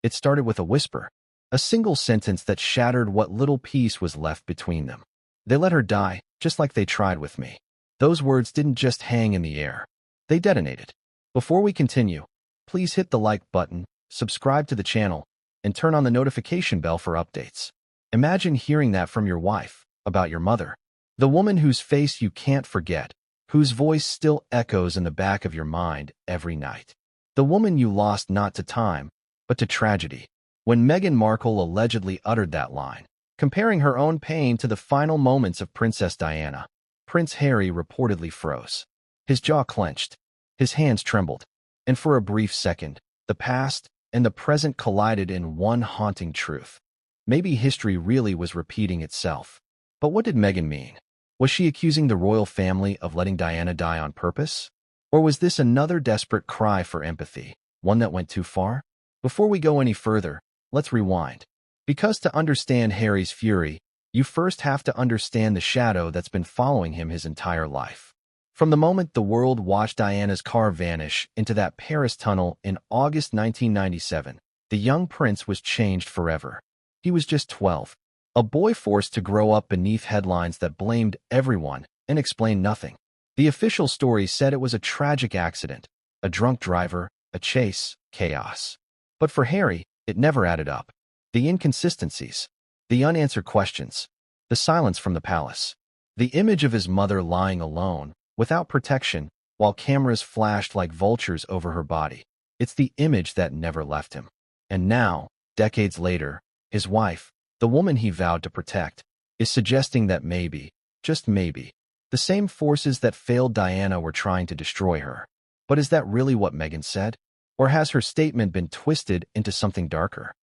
It started with a whisper, a single sentence that shattered what little peace was left between them. They let her die, just like they tried with me. Those words didn't just hang in the air. They detonated. Before we continue, please hit the like button, subscribe to the channel, and turn on the notification bell for updates. Imagine hearing that from your wife, about your mother. The woman whose face you can't forget, whose voice still echoes in the back of your mind every night. The woman you lost not to time, but to tragedy. When Meghan Markle allegedly uttered that line, comparing her own pain to the final moments of Princess Diana, Prince Harry reportedly froze. His jaw clenched, his hands trembled, and for a brief second, the past and the present collided in one haunting truth. Maybe history really was repeating itself. But what did Meghan mean? Was she accusing the royal family of letting Diana die on purpose? Or was this another desperate cry for empathy, one that went too far? Before we go any further, let's rewind. Because to understand Harry's fury, you first have to understand the shadow that's been following him his entire life. From the moment the world watched Diana's car vanish into that Paris tunnel in August 1997, the young prince was changed forever. He was just 12, a boy forced to grow up beneath headlines that blamed everyone and explained nothing. The official story said it was a tragic accident, a drunk driver, a chase, chaos. But for Harry, it never added up. The inconsistencies, the unanswered questions, the silence from the palace, the image of his mother lying alone, without protection, while cameras flashed like vultures over her body. It's the image that never left him. And now, decades later, his wife, the woman he vowed to protect, is suggesting that maybe, just maybe, the same forces that failed Diana were trying to destroy her. But is that really what Meghan said? Or has her statement been twisted into something darker?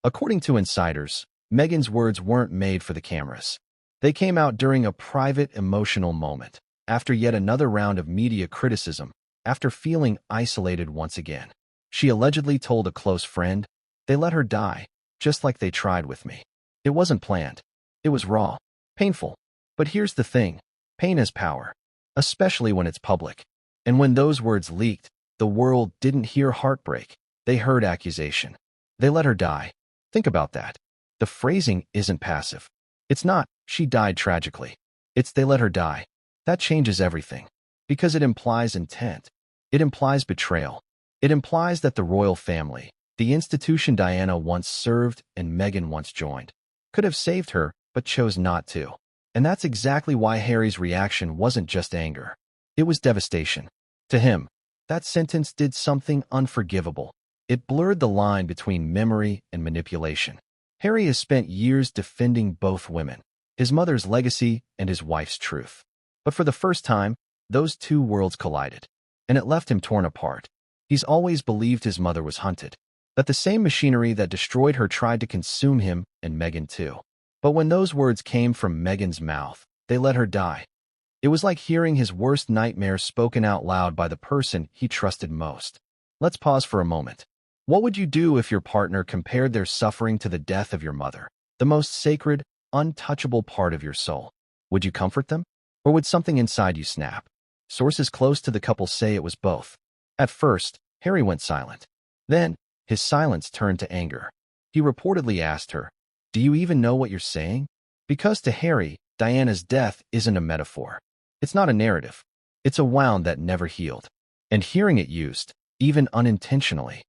According to insiders, Meghan's words weren't made for the cameras. They came out during a private, emotional moment, after yet another round of media criticism, after feeling isolated once again. She allegedly told a close friend, "They let her die, just like they tried with me. It wasn't planned. It was raw, painful. But here's the thing, pain has power, especially when it's public." And when those words leaked, the world didn't hear heartbreak. They heard accusation. They let her die. Think about that. The phrasing isn't passive. It's not, "she died tragically." It's, "they let her die." That changes everything. Because it implies intent. It implies betrayal. It implies that the royal family, the institution Diana once served and Meghan once joined, could have saved her, but chose not to. And that's exactly why Harry's reaction wasn't just anger. It was devastation. To him, that sentence did something unforgivable. It blurred the line between memory and manipulation. Harry has spent years defending both women, his mother's legacy and his wife's truth. But for the first time, those two worlds collided, and it left him torn apart. He's always believed his mother was hunted, that the same machinery that destroyed her tried to consume him and Meghan too. But when those words came from Meghan's mouth, "they let her die," it was like hearing his worst nightmare spoken out loud by the person he trusted most. Let's pause for a moment. What would you do if your partner compared their suffering to the death of your mother, the most sacred, untouchable part of your soul? Would you comfort them? Or would something inside you snap? Sources close to the couple say it was both. At first, Harry went silent. Then, his silence turned to anger. He reportedly asked her, "Do you even know what you're saying?" Because to Harry, Diana's death isn't a metaphor. It's not a narrative. It's a wound that never healed. And hearing it used, even unintentionally,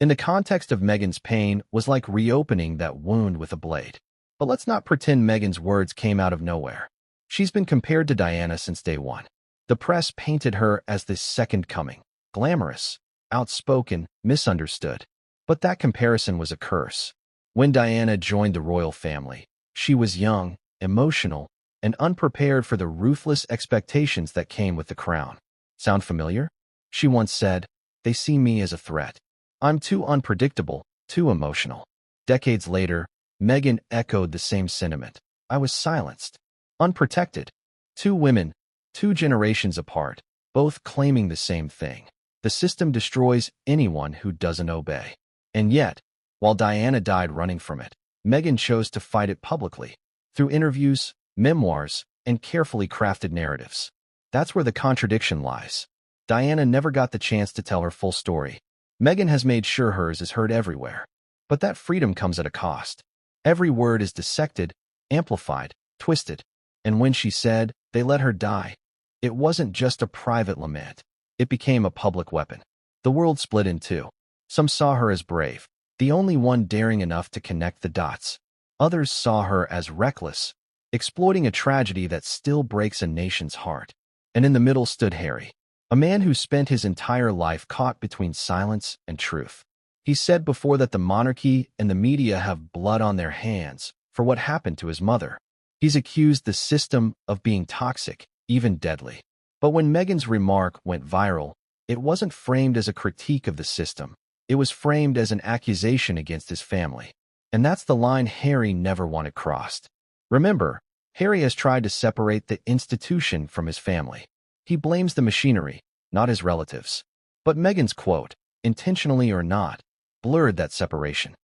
in the context of Meghan's pain, was like reopening that wound with a blade. But let's not pretend Meghan's words came out of nowhere. She's been compared to Diana since day one. The press painted her as this second coming, glamorous, outspoken, misunderstood. But that comparison was a curse. When Diana joined the royal family, she was young, emotional, and unprepared for the ruthless expectations that came with the crown. Sound familiar? She once said, "They see me as a threat. I'm too unpredictable, too emotional." Decades later, Meghan echoed the same sentiment. "I was silenced, unprotected." Two women, two generations apart, both claiming the same thing. The system destroys anyone who doesn't obey. And yet, while Diana died running from it, Meghan chose to fight it publicly, through interviews, memoirs, and carefully crafted narratives. That's where the contradiction lies. Diana never got the chance to tell her full story. Meghan has made sure hers is heard everywhere. But that freedom comes at a cost. Every word is dissected, amplified, twisted. And when she said, "They let her die," it wasn't just a private lament. It became a public weapon. The world split in two. Some saw her as brave, the only one daring enough to connect the dots. Others saw her as reckless, exploiting a tragedy that still breaks a nation's heart. And in the middle stood Harry, a man who spent his entire life caught between silence and truth. He said before that the monarchy and the media have blood on their hands for what happened to his mother. He's accused the system of being toxic, even deadly. But when Meghan's remark went viral, it wasn't framed as a critique of the system. It was framed as an accusation against his family. And that's the line Harry never wanted crossed. Remember, Harry has tried to separate the institution from his family. He blames the machinery, not his relatives. But Meghan's quote, intentionally or not, blurred that separation.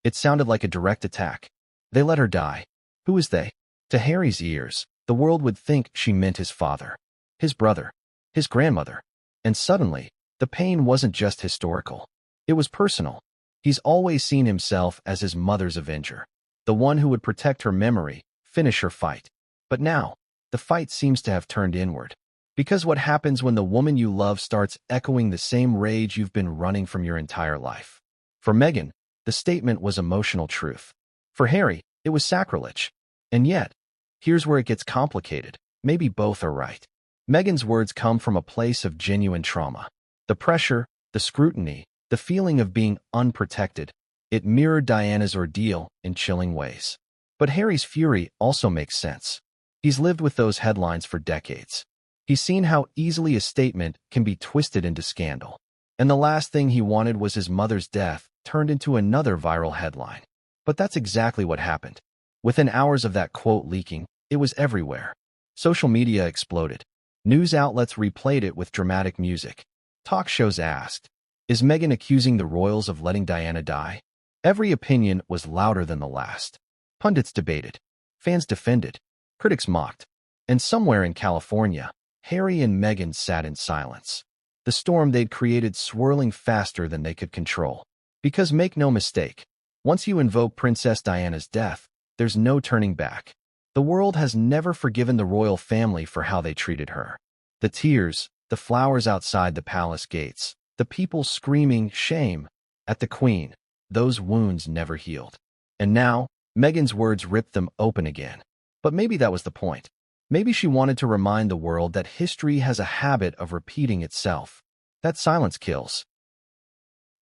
It sounded like a direct attack. They let her die. Who is they? To Harry's ears, the world would think she meant his father, his brother, his grandmother. And suddenly, the pain wasn't just historical. It was personal. He's always seen himself as his mother's avenger, the one who would protect her memory, finish her fight. But now, the fight seems to have turned inward. Because what happens when the woman you love starts echoing the same rage you've been running from your entire life? For Meghan, the statement was emotional truth. For Harry, it was sacrilege. And yet, here's where it gets complicated. Maybe both are right. Meghan's words come from a place of genuine trauma. The pressure, the scrutiny, the feeling of being unprotected. It mirrored Diana's ordeal in chilling ways. But Harry's fury also makes sense. He's lived with those headlines for decades. He's seen how easily a statement can be twisted into scandal. And the last thing he wanted was his mother's death turned into another viral headline. But that's exactly what happened. Within hours of that quote leaking, it was everywhere. Social media exploded. News outlets replayed it with dramatic music. Talk shows asked, "Is Meghan accusing the royals of letting Diana die?" Every opinion was louder than the last. Pundits debated. Fans defended. Critics mocked. And somewhere in California, Harry and Meghan sat in silence. The storm they'd created swirling faster than they could control. Because make no mistake, once you invoke Princess Diana's death, there's no turning back. The world has never forgiven the royal family for how they treated her. The tears, the flowers outside the palace gates, the people screaming shame at the Queen, those wounds never healed. And now, Meghan's words ripped them open again. But maybe that was the point. Maybe she wanted to remind the world that history has a habit of repeating itself. That silence kills.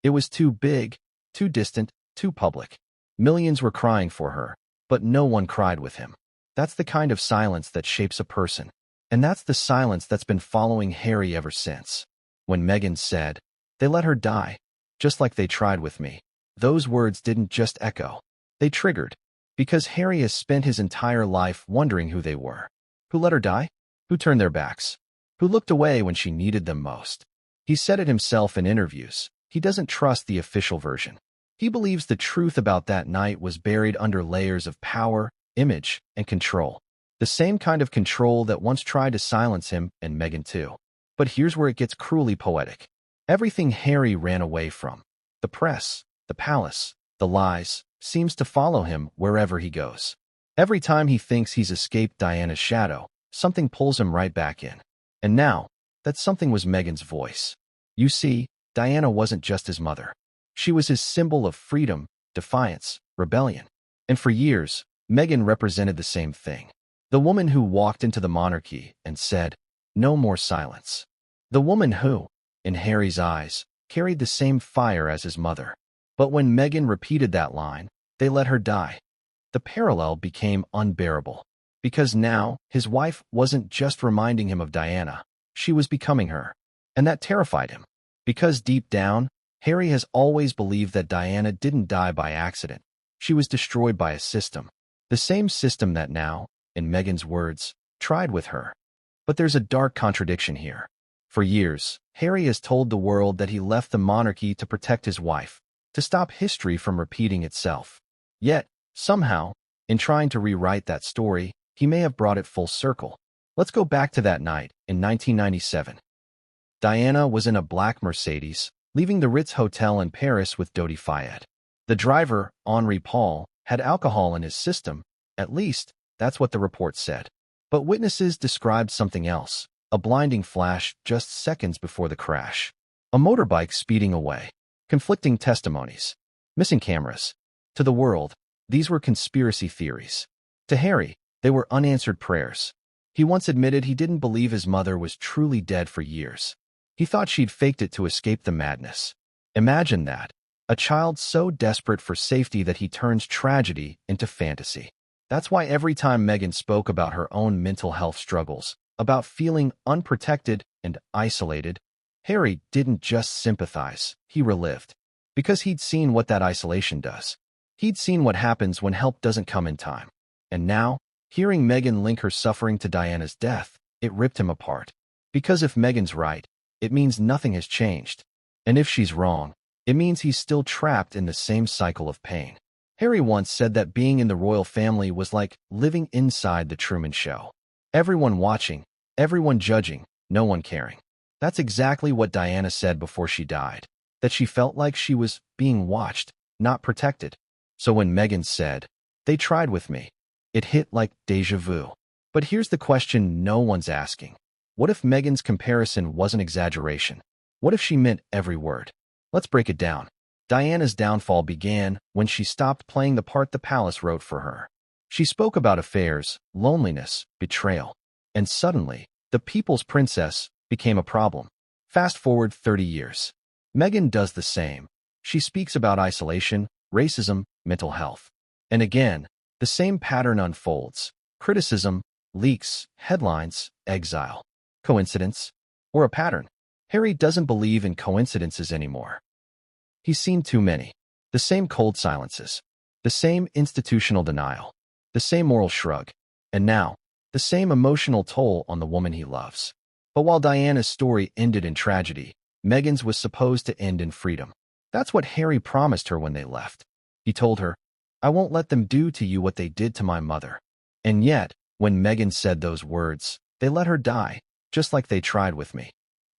It was too big, too distant, too public. Millions were crying for her, but no one cried with him. That's the kind of silence that shapes a person. And that's the silence that's been following Harry ever since. When Meghan said, "They let her die, just like they tried with me," those words didn't just echo. They triggered. Because Harry has spent his entire life wondering who they were. Who let her die? Who turned their backs? Who looked away when she needed them most? He said it himself in interviews. He doesn't trust the official version. He believes the truth about that night was buried under layers of power, image, and control. The same kind of control that once tried to silence him and Meghan too. But here's where it gets cruelly poetic. Everything Harry ran away from, the press, the palace, the lies, seems to follow him wherever he goes. Every time he thinks he's escaped Diana's shadow, something pulls him right back in. And now, that something was Meghan's voice. You see, Diana wasn't just his mother. She was his symbol of freedom, defiance, rebellion. And for years, Meghan represented the same thing. The woman who walked into the monarchy and said, "No more silence." The woman who, in Harry's eyes, carried the same fire as his mother. But when Meghan repeated that line, "They let her die," the parallel became unbearable. Because now, his wife wasn't just reminding him of Diana, she was becoming her. And that terrified him. Because deep down, Harry has always believed that Diana didn't die by accident. She was destroyed by a system. The same system that now, in Meghan's words, tried with her. But there's a dark contradiction here. For years, Harry has told the world that he left the monarchy to protect his wife, to stop history from repeating itself. Yet, somehow, in trying to rewrite that story, he may have brought it full circle. Let's go back to that night in 1997. Diana was in a black Mercedes, leaving the Ritz Hotel in Paris with Dodi Fayed. The driver, Henri Paul, had alcohol in his system, at least, that's what the report said. But witnesses described something else, a blinding flash just seconds before the crash. A motorbike speeding away. Conflicting testimonies. Missing cameras. To the world, these were conspiracy theories. To Harry, they were unanswered prayers. He once admitted he didn't believe his mother was truly dead for years. He thought she'd faked it to escape the madness. Imagine that. A child so desperate for safety that he turns tragedy into fantasy. That's why every time Meghan spoke about her own mental health struggles, about feeling unprotected and isolated, Harry didn't just sympathize, he relived. Because he'd seen what that isolation does. He'd seen what happens when help doesn't come in time. And now, hearing Meghan link her suffering to Diana's death, it ripped him apart. Because if Meghan's right, it means nothing has changed. And if she's wrong, it means he's still trapped in the same cycle of pain. Harry once said that being in the royal family was like living inside the Truman Show. Everyone watching, everyone judging, no one caring. That's exactly what Diana said before she died, that she felt like she was being watched, not protected. So when Meghan said, "They tried with me," it hit like déjà vu. But here's the question no one's asking. What if Meghan's comparison was an exaggeration? What if she meant every word? Let's break it down. Diana's downfall began when she stopped playing the part the palace wrote for her. She spoke about affairs, loneliness, betrayal. And suddenly, the people's princess became a problem. Fast forward 30 years. Meghan does the same. She speaks about isolation, racism, mental health. And again, the same pattern unfolds. Criticism, leaks, headlines, exile. Coincidence? Or a pattern? Harry doesn't believe in coincidences anymore. He's seen too many. The same cold silences. The same institutional denial. The same moral shrug. And now, the same emotional toll on the woman he loves. But while Diana's story ended in tragedy, Meghan's was supposed to end in freedom. That's what Harry promised her when they left. He told her, "I won't let them do to you what they did to my mother." And yet, when Meghan said those words, they let her die, just like they tried with me.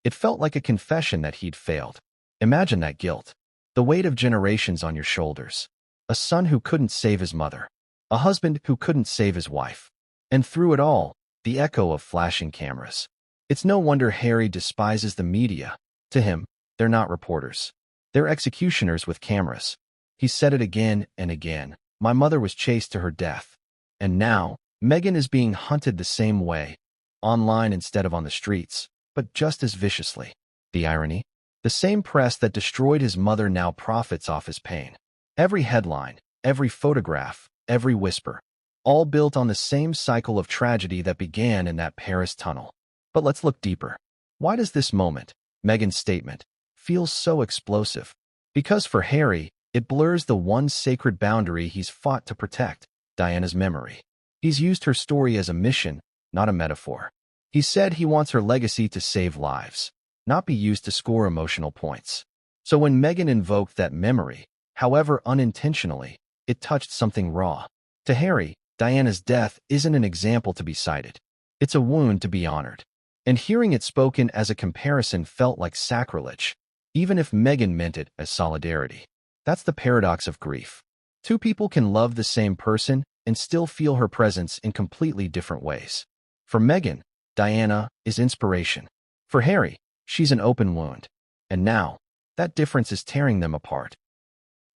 It felt like a confession that he'd failed. Imagine that guilt. The weight of generations on your shoulders. A son who couldn't save his mother. A husband who couldn't save his wife. And through it all, the echo of flashing cameras. It's no wonder Harry despises the media. To him, they're not reporters. They're executioners with cameras. He said it again and again. My mother was chased to her death. And now, Meghan is being hunted the same way. Online instead of on the streets, but just as viciously. The irony? The same press that destroyed his mother now profits off his pain. Every headline, every photograph, every whisper, all built on the same cycle of tragedy that began in that Paris tunnel. But let's look deeper. Why does this moment, Meghan's statement, feel so explosive? Because for Harry, it blurs the one sacred boundary he's fought to protect, Diana's memory. He's used her story as a mission, not a metaphor. He said he wants her legacy to save lives, not be used to score emotional points. So when Meghan invoked that memory, however unintentionally, it touched something raw. To Harry, Diana's death isn't an example to be cited. It's a wound to be honored. And hearing it spoken as a comparison felt like sacrilege, even if Meghan meant it as solidarity. That's the paradox of grief. Two people can love the same person and still feel her presence in completely different ways. For Meghan, Diana is inspiration. For Harry, she's an open wound. And now, that difference is tearing them apart.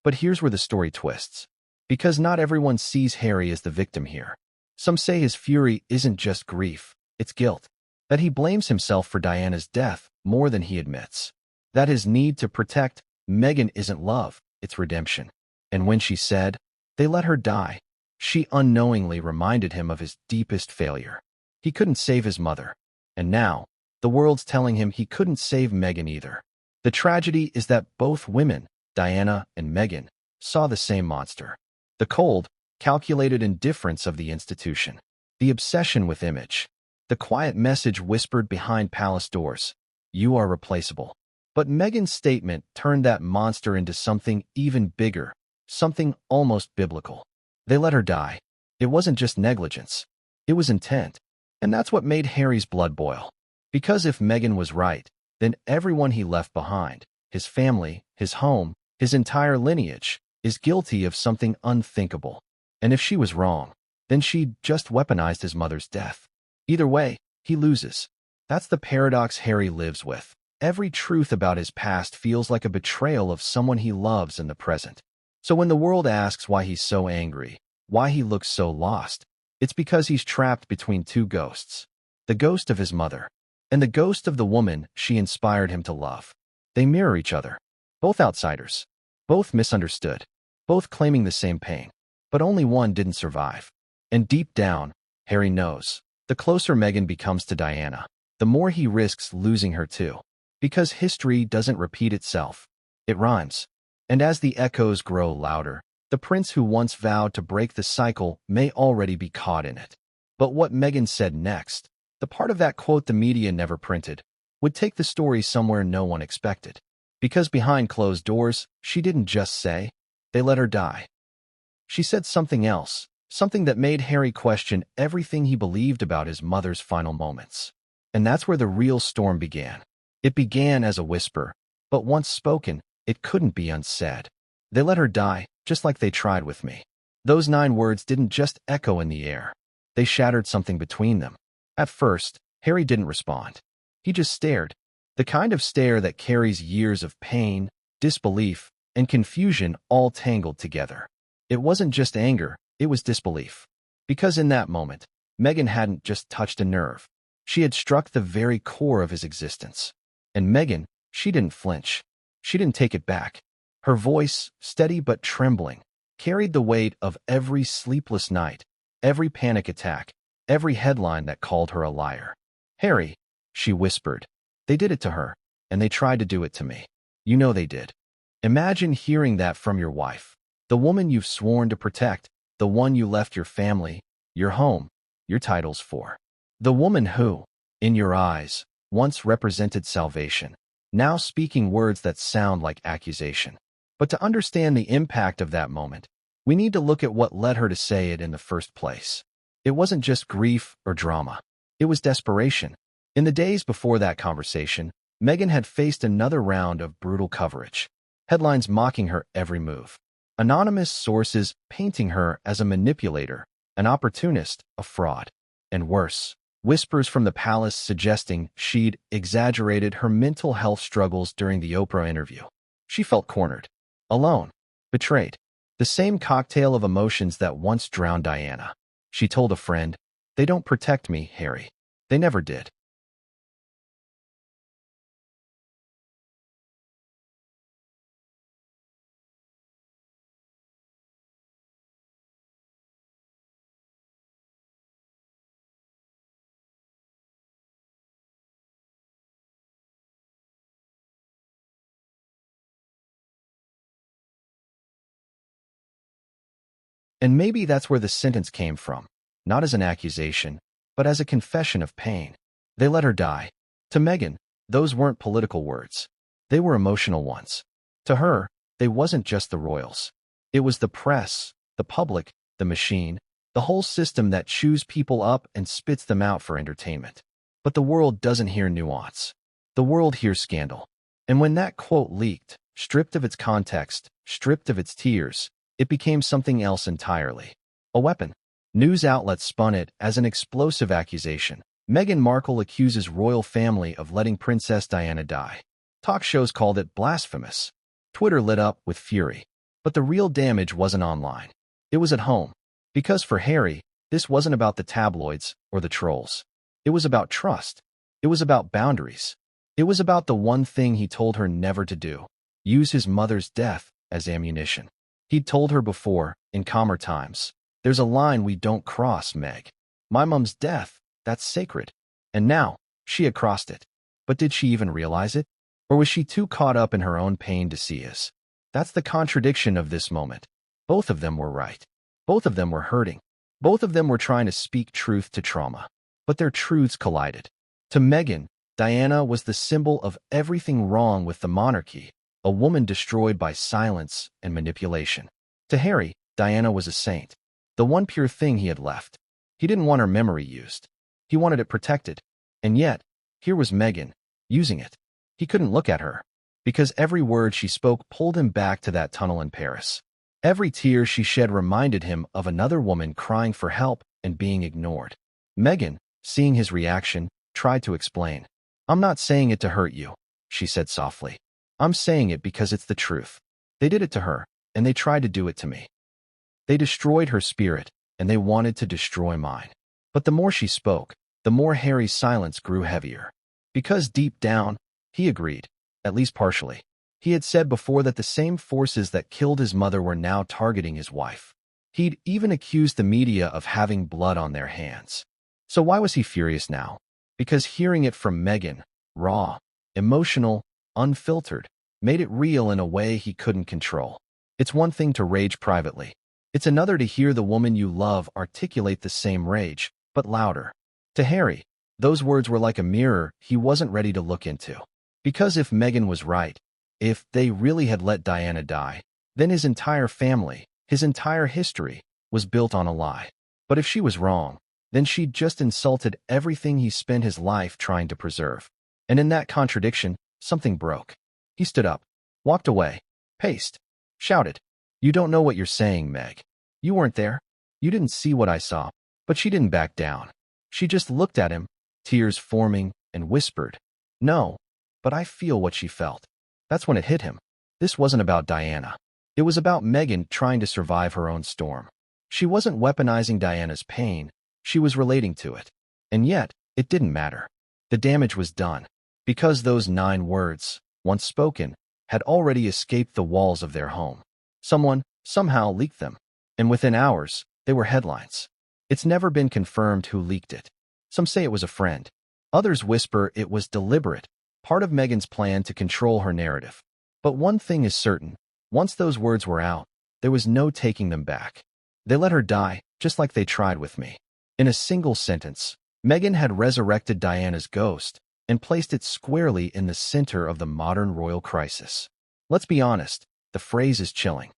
But here's where the story twists. Because not everyone sees Harry as the victim here. Some say his fury isn't just grief, it's guilt. That he blames himself for Diana's death more than he admits. That his need to protect Meghan isn't love, it's redemption. And when she said, "They let her die," she unknowingly reminded him of his deepest failure. He couldn't save his mother. And now, the world's telling him he couldn't save Meghan either. The tragedy is that both women, Diana and Meghan, saw the same monster. The cold, calculated indifference of the institution. The obsession with image. The quiet message whispered behind palace doors. You are replaceable. But Meghan's statement turned that monster into something even bigger, something almost biblical. They let her die. It wasn't just negligence. It was intent. And that's what made Harry's blood boil. Because if Meghan was right, then everyone he left behind, his family, his home, his entire lineage, is guilty of something unthinkable. And if she was wrong, then she'd just weaponized his mother's death. Either way, he loses. That's the paradox Harry lives with. Every truth about his past feels like a betrayal of someone he loves in the present. So when the world asks why he's so angry, why he looks so lost, it's because he's trapped between two ghosts. The ghost of his mother, and the ghost of the woman she inspired him to love. They mirror each other. Both outsiders. Both misunderstood. Both claiming the same pain. But only one didn't survive. And deep down, Harry knows. The closer Meghan becomes to Diana, the more he risks losing her too. Because history doesn't repeat itself. It rhymes. And as the echoes grow louder, the prince who once vowed to break the cycle may already be caught in it. But what Meghan said next, the part of that quote the media never printed, would take the story somewhere no one expected. Because behind closed doors, she didn't just say, they let her die. She said something else, something that made Harry question everything he believed about his mother's final moments. And that's where the real storm began. It began as a whisper, but once spoken, it couldn't be unsaid. They let her die, just like they tried with me. Those 9 words didn't just echo in the air. They shattered something between them. At first, Harry didn't respond. He just stared. The kind of stare that carries years of pain, disbelief, and confusion all tangled together. It wasn't just anger, it was disbelief. Because in that moment, Meghan hadn't just touched a nerve. She had struck the very core of his existence. And Meghan, she didn't flinch. She didn't take it back. Her voice, steady but trembling, carried the weight of every sleepless night, every panic attack, every headline that called her a liar. Harry, she whispered, they did it to her, and they tried to do it to me. You know they did. Imagine hearing that from your wife, the woman you've sworn to protect, the one you left your family, your home, your titles for. The woman who, in your eyes, once represented salvation, now speaking words that sound like accusation. But to understand the impact of that moment, we need to look at what led her to say it in the first place. It wasn't just grief or drama. It was desperation. In the days before that conversation, Meghan had faced another round of brutal coverage. Headlines mocking her every move. Anonymous sources painting her as a manipulator, an opportunist, a fraud. And worse, whispers from the palace suggesting she'd exaggerated her mental health struggles during the Oprah interview. She felt cornered, alone, betrayed. The same cocktail of emotions that once drowned Diana. She told a friend, they don't protect me, Harry. They never did. And maybe that's where the sentence came from, not as an accusation, but as a confession of pain. They let her die. To Meghan, those weren't political words. They were emotional ones. To her, they wasn't just the royals. It was the press, the public, the machine, the whole system that chews people up and spits them out for entertainment. But the world doesn't hear nuance. The world hears scandal. And when that quote leaked, stripped of its context, stripped of its tears, it became something else entirely. A weapon. News outlets spun it as an explosive accusation. Meghan Markle accuses royal family of letting Princess Diana die. Talk shows called it blasphemous. Twitter lit up with fury. But the real damage wasn't online. It was at home. Because for Harry, this wasn't about the tabloids or the trolls. It was about trust. It was about boundaries. It was about the one thing he told her never to do. Use his mother's death as ammunition. He'd told her before, in calmer times, there's a line we don't cross, Meg. My mom's death, that's sacred. And now, she had crossed it. But did she even realize it? Or was she too caught up in her own pain to see his? That's the contradiction of this moment. Both of them were right. Both of them were hurting. Both of them were trying to speak truth to trauma. But their truths collided. To Meghan, Diana was the symbol of everything wrong with the monarchy, a woman destroyed by silence and manipulation. To Harry, Diana was a saint, the one pure thing he had left. He didn't want her memory used. He wanted it protected. And yet, here was Meghan, using it. He couldn't look at her. because every word she spoke pulled him back to that tunnel in Paris. Every tear she shed reminded him of another woman crying for help and being ignored. Meghan, seeing his reaction, tried to explain. "I'm not saying it to hurt you," she said softly. "I'm saying it because it's the truth. They did it to her, and they tried to do it to me. They destroyed her spirit, and they wanted to destroy mine." But the more she spoke, the more Harry's silence grew heavier. Because deep down, he agreed, at least partially. He had said before that the same forces that killed his mother were now targeting his wife. He'd even accused the media of having blood on their hands. So why was he furious now? Because hearing it from Meghan, raw, emotional, unfiltered, made it real in a way he couldn't control. It's one thing to rage privately. It's another to hear the woman you love articulate the same rage, but louder. To Harry, those words were like a mirror he wasn't ready to look into. Because if Meghan was right, if they really had let Diana die, then his entire family, his entire history, was built on a lie. But if she was wrong, then she'd just insulted everything he spent his life trying to preserve. And in that contradiction, something broke. He stood up, walked away, paced, shouted, "You don't know what you're saying, Meg. You weren't there. You didn't see what I saw." But she didn't back down. She just looked at him, tears forming, and whispered, "No, but I feel what she felt." That's when it hit him. This wasn't about Diana. It was about Meghan trying to survive her own storm. She wasn't weaponizing Diana's pain. She was relating to it. And yet, it didn't matter. The damage was done. Because those 9 words, once spoken, had already escaped the walls of their home. Someone, somehow, leaked them. And within hours, they were headlines. It's never been confirmed who leaked it. Some say it was a friend. Others whisper it was deliberate, part of Meghan's plan to control her narrative. But one thing is certain. Once those words were out, there was no taking them back. They let her die, just like they tried with me. In a single sentence, Meghan had resurrected Diana's ghost and placed it squarely in the center of the modern royal crisis. Let's be honest, the phrase is chilling.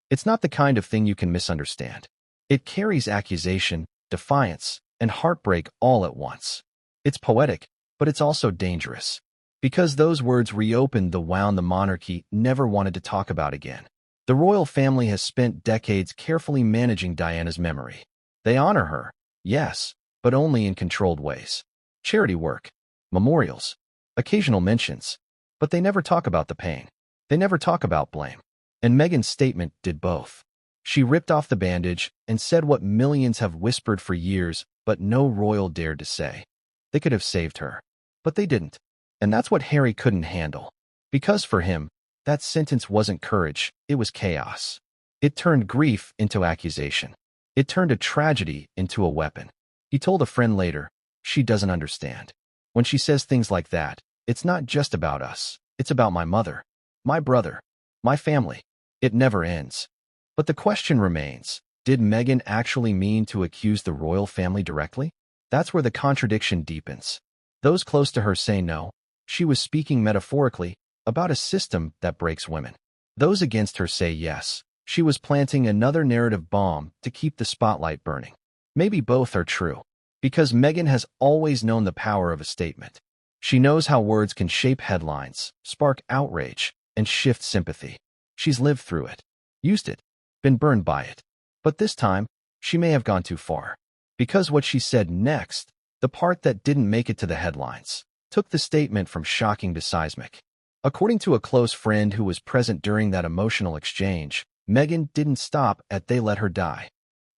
It's not the kind of thing you can misunderstand. It carries accusation, defiance, and heartbreak all at once. It's poetic, but it's also dangerous. Because those words reopened the wound the monarchy never wanted to talk about again. The royal family has spent decades carefully managing Diana's memory. They honor her, yes, but only in controlled ways. Charity work, memorials, occasional mentions. But they never talk about the pain. They never talk about blame. And Meghan's statement did both. She ripped off the bandage and said what millions have whispered for years, but no royal dared to say. They could have saved her. But they didn't. And that's what Harry couldn't handle. Because for him, that sentence wasn't courage, it was chaos. It turned grief into accusation. It turned a tragedy into a weapon. He told a friend later, "She doesn't understand. When she says things like that, it's not just about us. It's about my mother, my brother, my family. It never ends." But the question remains, did Meghan actually mean to accuse the royal family directly? That's where the contradiction deepens. Those close to her say no. She was speaking metaphorically about a system that breaks women. Those against her say yes. She was planting another narrative bomb to keep the spotlight burning. Maybe both are true. Because Meghan has always known the power of a statement. She knows how words can shape headlines, spark outrage, and shift sympathy. She's lived through it, used it, been burned by it. But this time, she may have gone too far. Because what she said next, the part that didn't make it to the headlines, took the statement from shocking to seismic. According to a close friend who was present during that emotional exchange, Meghan didn't stop at "they let her die."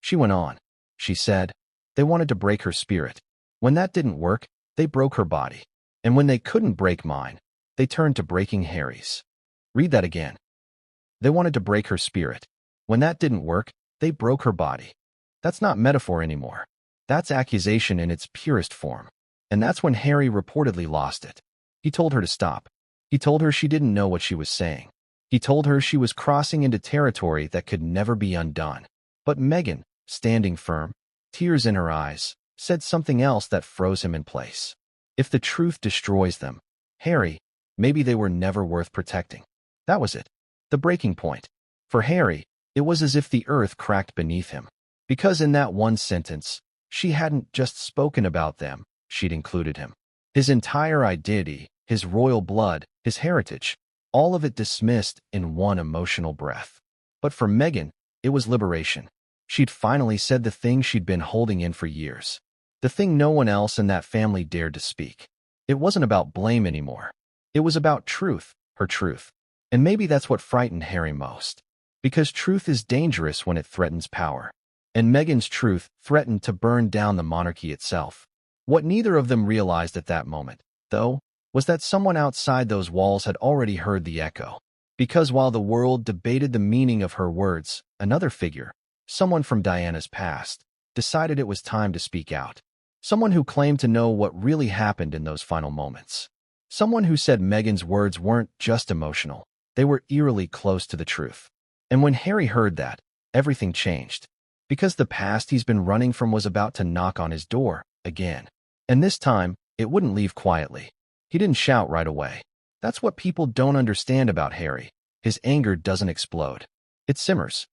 She went on. She said, "They wanted to break her spirit. When that didn't work, they broke her body. And when they couldn't break mine, they turned to breaking Harry's." Read that again. They wanted to break her spirit. When that didn't work, they broke her body. That's not metaphor anymore. That's accusation in its purest form. And that's when Harry reportedly lost it. He told her to stop. He told her she didn't know what she was saying. He told her she was crossing into territory that could never be undone. But Meghan, standing firm, tears in her eyes, said something else that froze him in place. If the truth destroys them, Harry, maybe they were never worth protecting. That was it. The breaking point. For Harry, it was as if the earth cracked beneath him. Because in that one sentence, she hadn't just spoken about them, she'd included him. His entire identity, his royal blood, his heritage. all of it dismissed in one emotional breath. But for Meghan, it was liberation. She'd finally said the thing she'd been holding in for years. The thing no one else in that family dared to speak. It wasn't about blame anymore. It was about truth, her truth. And maybe that's what frightened Harry most. Because truth is dangerous when it threatens power. And Meghan's truth threatened to burn down the monarchy itself. What neither of them realized at that moment, though, was that someone outside those walls had already heard the echo. Because while the world debated the meaning of her words, another figure, someone from Diana's past, decided it was time to speak out. Someone who claimed to know what really happened in those final moments. Someone who said Meghan's words weren't just emotional, they were eerily close to the truth. And when Harry heard that, everything changed. Because the past he's been running from was about to knock on his door, again. And this time, it wouldn't leave quietly. He didn't shout right away. That's what people don't understand about Harry. His anger doesn't explode. It simmers.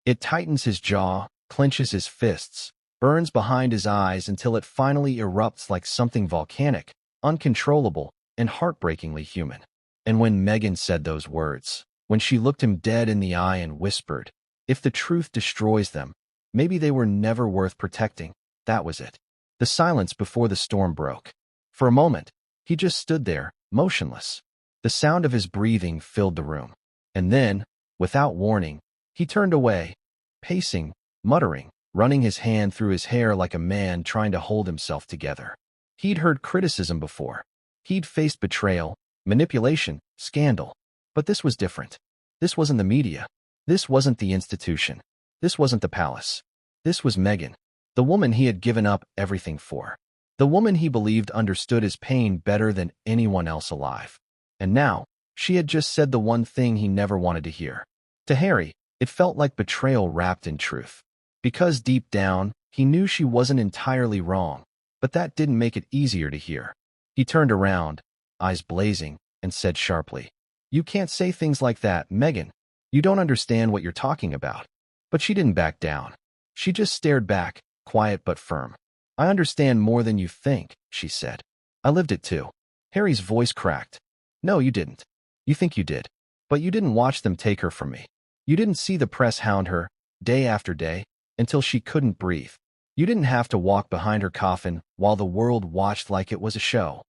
It tightens his jaw, clenches his fists, burns behind his eyes until it finally erupts like something volcanic, uncontrollable, and heartbreakingly human. And when Meghan said those words, when she looked him dead in the eye and whispered, "If the truth destroys them, maybe they were never worth protecting," that was it. The silence before the storm broke. For a moment, he just stood there, motionless. The sound of his breathing filled the room. And then, without warning, he turned away, pacing, muttering, running his hand through his hair like a man trying to hold himself together. He'd heard criticism before. He'd faced betrayal, manipulation, scandal. But this was different. This wasn't the media. This wasn't the institution. This wasn't the palace. This was Meghan, the woman he had given up everything for. The woman he believed understood his pain better than anyone else alive. And now, she had just said the one thing he never wanted to hear. To Harry, it felt like betrayal wrapped in truth. Because deep down, he knew she wasn't entirely wrong, but that didn't make it easier to hear. He turned around, eyes blazing, and said sharply, "You can't say things like that, Meghan. You don't understand what you're talking about." But she didn't back down. She just stared back, quiet but firm. "I understand more than you think," she said. "I lived it too." Harry's voice cracked. "No, you didn't. You think you did. But you didn't watch them take her from me. You didn't see the press hound her, day after day, until she couldn't breathe. You didn't have to walk behind her coffin while the world watched like it was a show."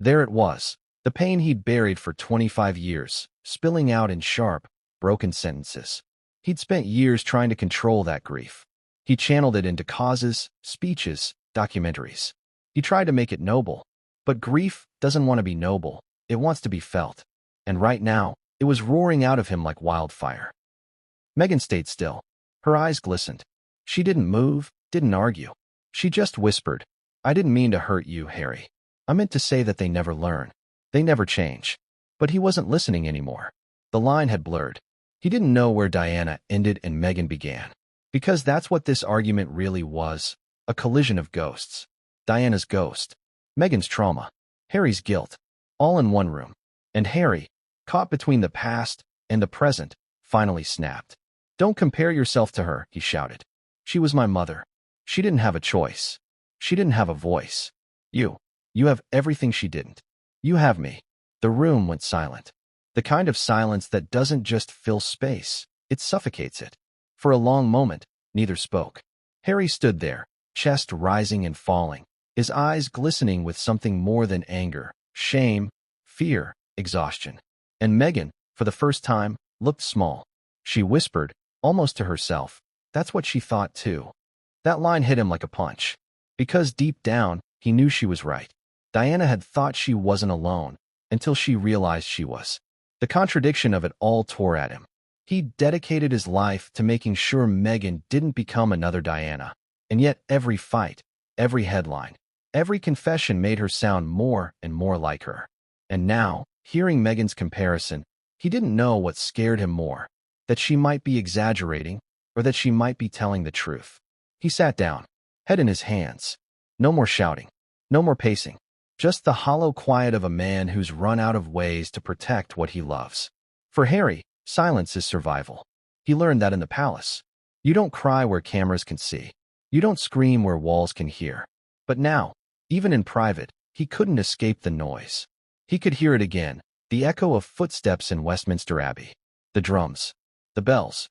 There it was, the pain he'd buried for 25 years, spilling out in sharp, broken sentences. He'd spent years trying to control that grief. He channeled it into causes, speeches, documentaries. He tried to make it noble. But grief doesn't want to be noble, it wants to be felt. And right now, it was roaring out of him like wildfire. Meghan stayed still. Her eyes glistened. She didn't move, didn't argue. She just whispered, "I didn't mean to hurt you, Harry. I meant to say that they never learn. They never change." But he wasn't listening anymore. The line had blurred. He didn't know where Diana ended and Meghan began. Because that's what this argument really was, a collision of ghosts. Diana's ghost, Meghan's trauma, Harry's guilt, all in one room. And Harry, caught between the past and the present, finally snapped. "Don't compare yourself to her," he shouted. "She was my mother. She didn't have a choice. She didn't have a voice. You have everything she didn't. You have me." The room went silent. The kind of silence that doesn't just fill space, it suffocates it. For a long moment, neither spoke. Harry stood there, chest rising and falling, his eyes glistening with something more than anger, shame, fear, exhaustion. And Meghan, for the first time, looked small. She whispered, almost to herself, "That's what she thought too." That line hit him like a punch. Because deep down, he knew she was right. Diana had thought she wasn't alone, until she realized she was. The contradiction of it all tore at him. He'd dedicated his life to making sure Meghan didn't become another Diana. And yet every fight, every headline, every confession made her sound more and more like her. And now, hearing Meghan's comparison, he didn't know what scared him more, that she might be exaggerating or that she might be telling the truth. He sat down, head in his hands. No more shouting, no more pacing. Just the hollow quiet of a man who's run out of ways to protect what he loves. For Harry, silence is survival. He learned that in the palace. You don't cry where cameras can see. You don't scream where walls can hear. But now, even in private, he couldn't escape the noise. He could hear it again, The echo of footsteps in Westminster Abbey. The drums. The bells.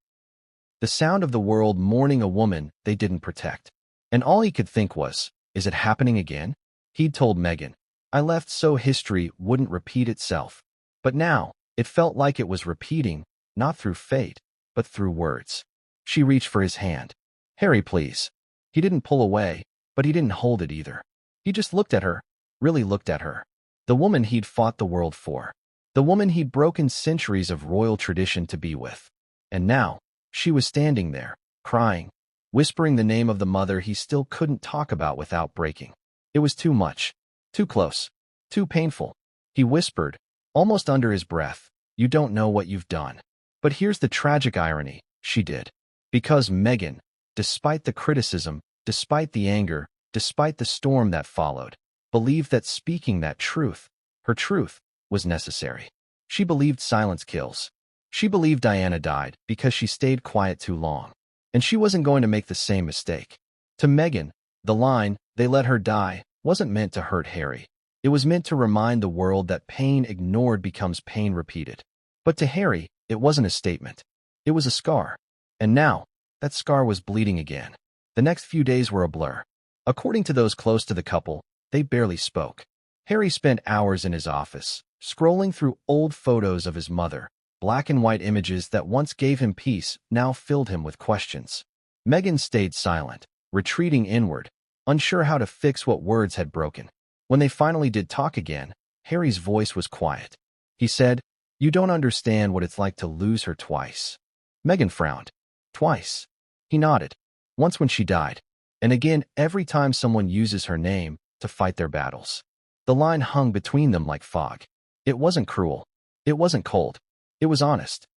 The sound of the world mourning a woman they didn't protect. And all he could think was, is it happening again? He'd told Meghan, I left so history wouldn't repeat itself. But now, it felt like it was repeating, not through fate, but through words. She reached for his hand. Harry, please. He didn't pull away, but he didn't hold it either. He just looked at her, really looked at her. The woman he'd fought the world for. The woman he'd broken centuries of royal tradition to be with. And now, she was standing there, crying, whispering the name of the mother he still couldn't talk about without breaking. It was too much. Too close. Too painful. He whispered, almost under his breath, you don't know what you've done. But here's the tragic irony, she did. Because Meghan, despite the criticism, despite the anger, despite the storm that followed, believed that speaking that truth, her truth, was necessary. She believed silence kills. She believed Diana died because she stayed quiet too long. And she wasn't going to make the same mistake. To Meghan, the line, they let her die, wasn't meant to hurt Harry. It was meant to remind the world that pain ignored becomes pain repeated. But to Harry, it wasn't a statement. It was a scar. And now, that scar was bleeding again. The next few days were a blur. According to those close to the couple, they barely spoke. Harry spent hours in his office, scrolling through old photos of his mother. Black and white images that once gave him peace now filled him with questions. Meghan stayed silent, retreating inward, unsure how to fix what words had broken. When they finally did talk again, Harry's voice was quiet. He said, you don't understand what it's like to lose her twice. Meghan frowned. Twice. He nodded. Once when she died, and again every time someone uses her name to fight their battles. The line hung between them like fog. It wasn't cruel. It wasn't cold. It was honest.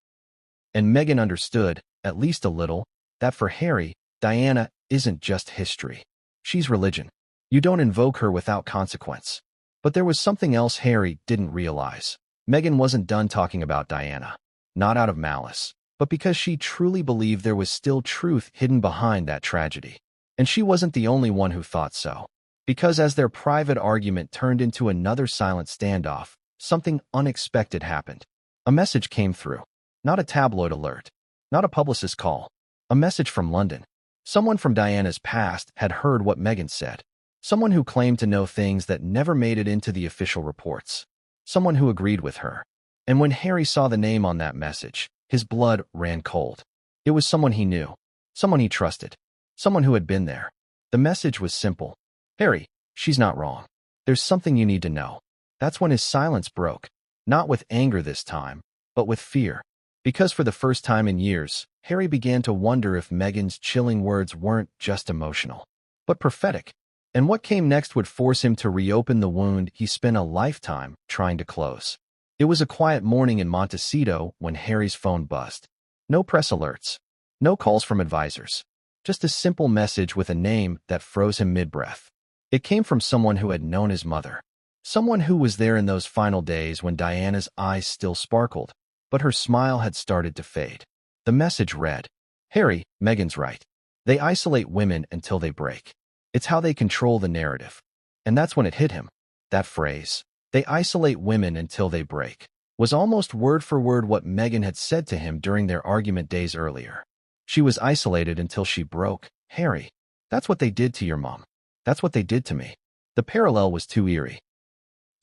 And Meghan understood, at least a little, that for Harry, Diana isn't just history. She's religion. You don't invoke her without consequence. But there was something else Harry didn't realize. Meghan wasn't done talking about Diana. Not out of malice, but because she truly believed there was still truth hidden behind that tragedy. And she wasn't the only one who thought so. Because as their private argument turned into another silent standoff, something unexpected happened. A message came through. Not a tabloid alert. Not a publicist call. A message from London. Someone from Diana's past had heard what Meghan said. Someone who claimed to know things that never made it into the official reports. Someone who agreed with her. And when Harry saw the name on that message, his blood ran cold. It was someone he knew. Someone he trusted. Someone who had been there. The message was simple. Harry, she's not wrong. There's something you need to know. That's when his silence broke. Not with anger this time, but with fear. Because for the first time in years, Harry began to wonder if Meghan's chilling words weren't just emotional, but prophetic. And what came next would force him to reopen the wound he spent a lifetime trying to close. It was a quiet morning in Montecito when Harry's phone buzzed. No press alerts. No calls from advisors. Just a simple message with a name that froze him mid-breath. It came from someone who had known his mother. Someone who was there in those final days when Diana's eyes still sparkled, but her smile had started to fade. The message read, Harry, Meghan's right. They isolate women until they break. It's how they control the narrative. And that's when it hit him. That phrase, they isolate women until they break, was almost word for word what Meghan had said to him during their argument days earlier. She was isolated until she broke. Harry, that's what they did to your mom. That's what they did to me. The parallel was too eerie.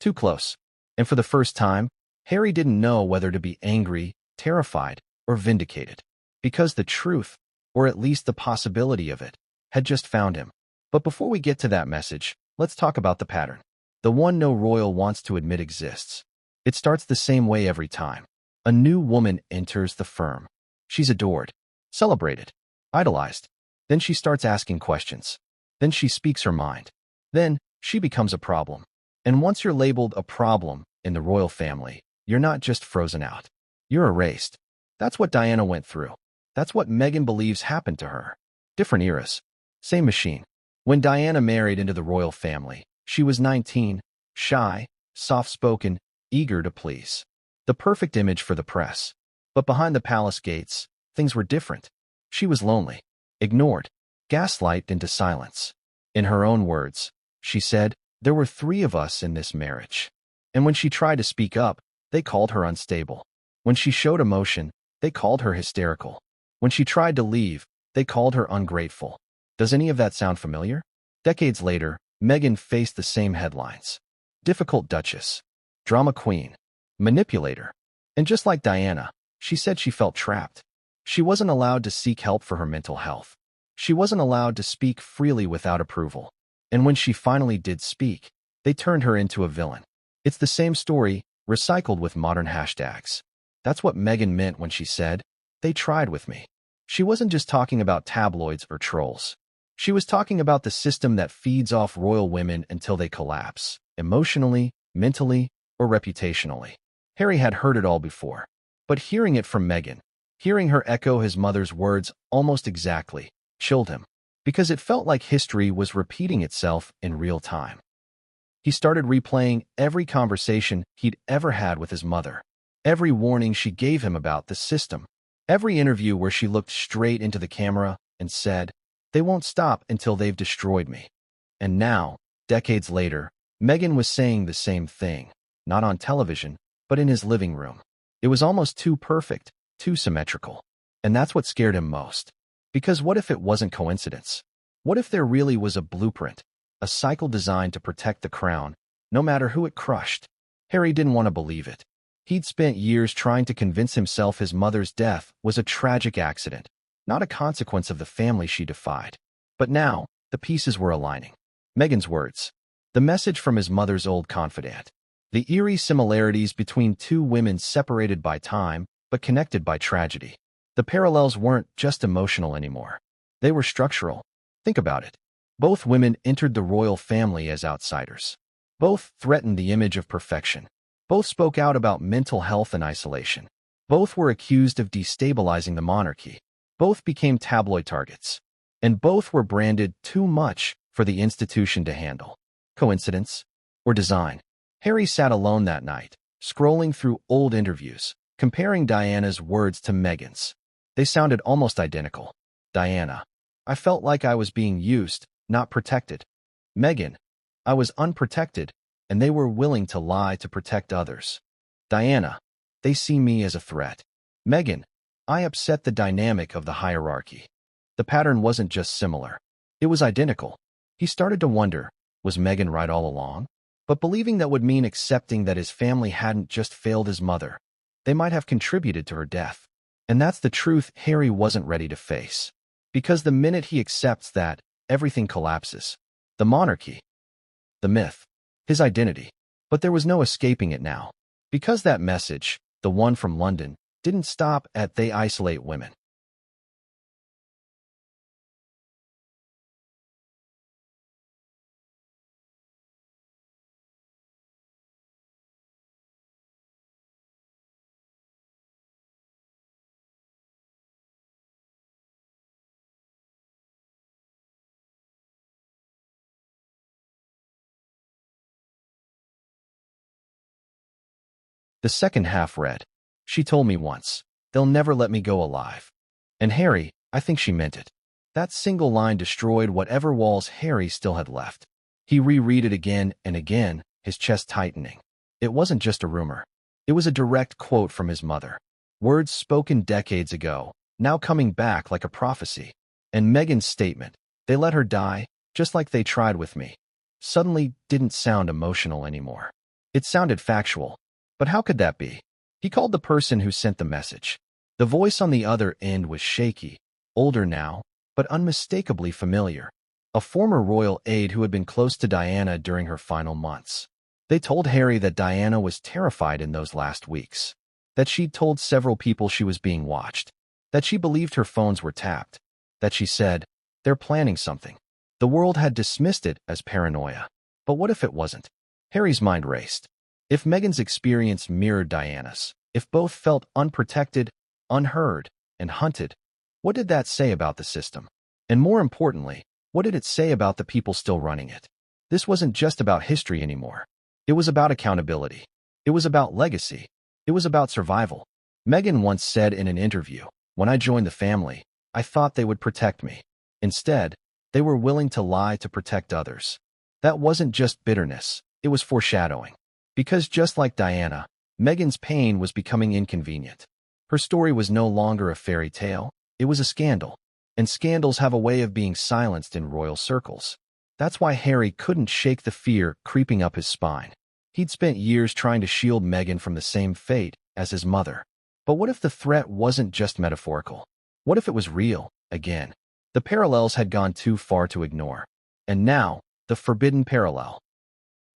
Too close. And for the first time, Harry didn't know whether to be angry, terrified, or vindicated. Because the truth, or at least the possibility of it, had just found him. But before we get to that message, let's talk about the pattern. The one no royal wants to admit exists. It starts the same way every time. A new woman enters the firm. She's adored, celebrated, idolized. Then she starts asking questions. Then she speaks her mind. Then she becomes a problem. And once you're labeled a problem in the royal family, you're not just frozen out. You're erased. That's what Diana went through. That's what Meghan believes happened to her. Different eras. Same machine. When Diana married into the royal family, she was 19, shy, soft-spoken, eager to please. The perfect image for the press. But behind the palace gates, things were different. She was lonely, ignored, gaslighted into silence. In her own words, she said, there were 3 of us in this marriage. And when she tried to speak up, they called her unstable. When she showed emotion, they called her hysterical. When she tried to leave, they called her ungrateful. Does any of that sound familiar? Decades later, Meghan faced the same headlines. Difficult Duchess, drama queen, manipulator. And just like Diana, she said she felt trapped. She wasn't allowed to seek help for her mental health. She wasn't allowed to speak freely without approval. And when she finally did speak, they turned her into a villain. It's the same story, recycled with modern hashtags. That's what Meghan meant when she said, "They tried with me." She wasn't just talking about tabloids or trolls. She was talking about the system that feeds off royal women until they collapse, emotionally, mentally, or reputationally. Harry had heard it all before. But hearing it from Meghan, hearing her echo his mother's words almost exactly, chilled him, because it felt like history was repeating itself in real time. He started replaying every conversation he'd ever had with his mother, every warning she gave him about the system, every interview where she looked straight into the camera and said, "They won't stop until they've destroyed me." And now, decades later, Meghan was saying the same thing, not on television, but in his living room. It was almost too perfect, too symmetrical. And that's what scared him most. Because what if it wasn't coincidence? What if there really was a blueprint, a cycle designed to protect the crown, no matter who it crushed? Harry didn't want to believe it. He'd spent years trying to convince himself his mother's death was a tragic accident, not a consequence of the family she defied. But now, the pieces were aligning. Meghan's words, the message from his mother's old confidant, the eerie similarities between two women separated by time but connected by tragedy. The parallels weren't just emotional anymore. They were structural. Think about it. Both women entered the royal family as outsiders. Both threatened the image of perfection. Both spoke out about mental health and isolation. Both were accused of destabilizing the monarchy. Both became tabloid targets. And both were branded too much for the institution to handle. Coincidence? Or design? Harry sat alone that night, scrolling through old interviews, comparing Diana's words to Meghan's. They sounded almost identical. Diana, I felt like I was being used, not protected. Meghan, I was unprotected, and they were willing to lie to protect others. Diana, they see me as a threat. Meghan, I upset the dynamic of the hierarchy. The pattern wasn't just similar. It was identical. He started to wonder, was Meghan right all along? But believing that would mean accepting that his family hadn't just failed his mother. They might have contributed to her death. And that's the truth Harry wasn't ready to face. Because the minute he accepts that, everything collapses. The monarchy. The myth. His identity. But there was no escaping it now. Because that message, the one from London, didn't stop at "they isolate women." The second half read, "She told me once, they'll never let me go alive." And Harry, I think she meant it. That single line destroyed whatever walls Harry still had left. He reread it again and again, his chest tightening. It wasn't just a rumor. It was a direct quote from his mother. Words spoken decades ago, now coming back like a prophecy. And Meghan's statement, "They let her die, just like they tried with me," suddenly didn't sound emotional anymore. It sounded factual. But how could that be? He called the person who sent the message. The voice on the other end was shaky, older now, but unmistakably familiar. A former royal aide who had been close to Diana during her final months. They told Harry that Diana was terrified in those last weeks. That she'd told several people she was being watched. That she believed her phones were tapped. That she said, "They're planning something." The world had dismissed it as paranoia. But what if it wasn't? Harry's mind raced. If Meghan's experience mirrored Diana's, if both felt unprotected, unheard, and hunted, what did that say about the system? And more importantly, what did it say about the people still running it? This wasn't just about history anymore. It was about accountability. It was about legacy. It was about survival. Meghan once said in an interview, "When I joined the family, I thought they would protect me. Instead, they were willing to lie to protect others." That wasn't just bitterness, it was foreshadowing. Because just like Diana, Meghan's pain was becoming inconvenient. Her story was no longer a fairy tale, it was a scandal. And scandals have a way of being silenced in royal circles. That's why Harry couldn't shake the fear creeping up his spine. He'd spent years trying to shield Meghan from the same fate as his mother. But what if the threat wasn't just metaphorical? What if it was real, again? The parallels had gone too far to ignore. And now, the forbidden parallel.